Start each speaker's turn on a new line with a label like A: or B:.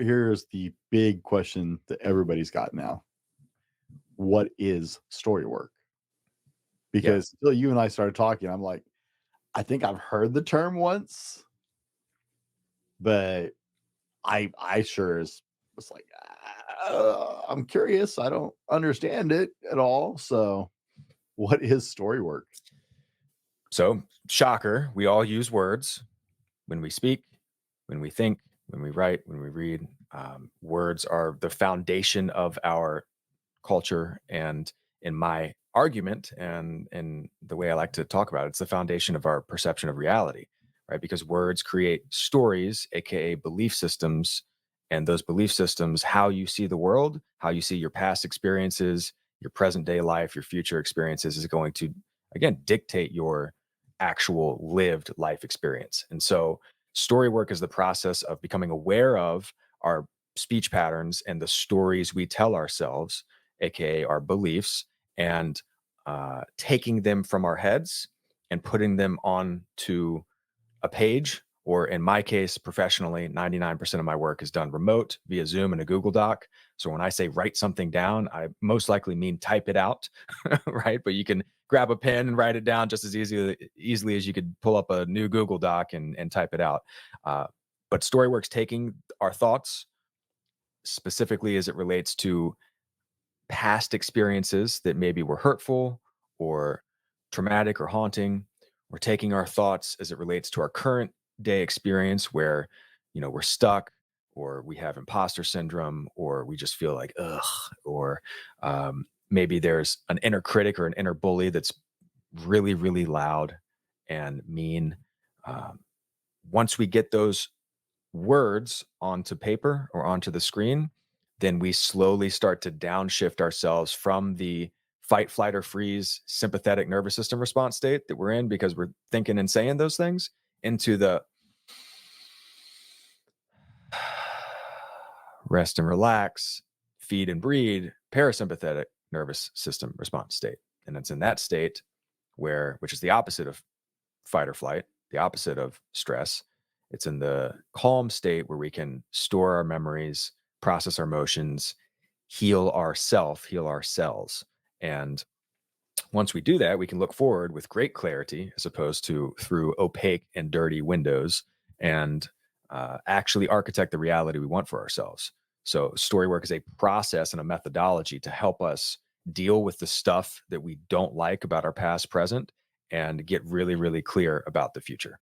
A: here's the big question that everybody's got now. What is story work?
B: Yeah.
A: Because until you and I started talking, I'm like, I think I've heard the term once, but I sure as was like, I'm curious. I don't understand it at all. So, what is story work?
B: So, shocker, we all use words when we speak, when we think, when we write, when we read. Words are the foundation of our culture. And in my argument and the way I like to talk about it, it's the foundation of our perception of reality, right? Because words create stories, AKA belief systems. And those belief systems, how you see the world, how you see your past experiences, your present day life, your future experiences is going to, again, dictate your actual lived life experience. And so, story work is the process of becoming aware of our speech patterns and the stories we tell ourselves, aka our beliefs, and taking them from our heads and putting them onto a page, or in my case, professionally, 99% of my work is done remote via Zoom and a Google Doc. So when I say write something down, I most likely mean type it out, right? But you can grab a pen and write it down just as easily as you could pull up a new Google Doc and type it out. Uh, but StoryWorks taking our thoughts, specifically as it relates to past experiences that maybe were hurtful or traumatic or haunting. We're taking our thoughts as it relates to our current day experience where, we're stuck or we have imposter syndrome or we just feel like, ugh, or maybe there's an inner critic or an inner bully that's really, really loud and mean. Um, Once we get those words onto paper or onto the screen, then we slowly start to downshift ourselves from the fight, flight, or freeze sympathetic nervous system response state that we're in because we're thinking and saying those things into the rest and relax, feed and breed parasympathetic nervous system response state. And it's in that state which is the opposite of fight or flight, the opposite of stress. It's in the calm state where we can store our memories, process our emotions, heal our cells. And once we do that, we can look forward with great clarity as opposed to through opaque and dirty windows and actually architect the reality we want for ourselves. So, story work is a process and a methodology to help us deal with the stuff that we don't like about our past, present, and get really, really clear about the future.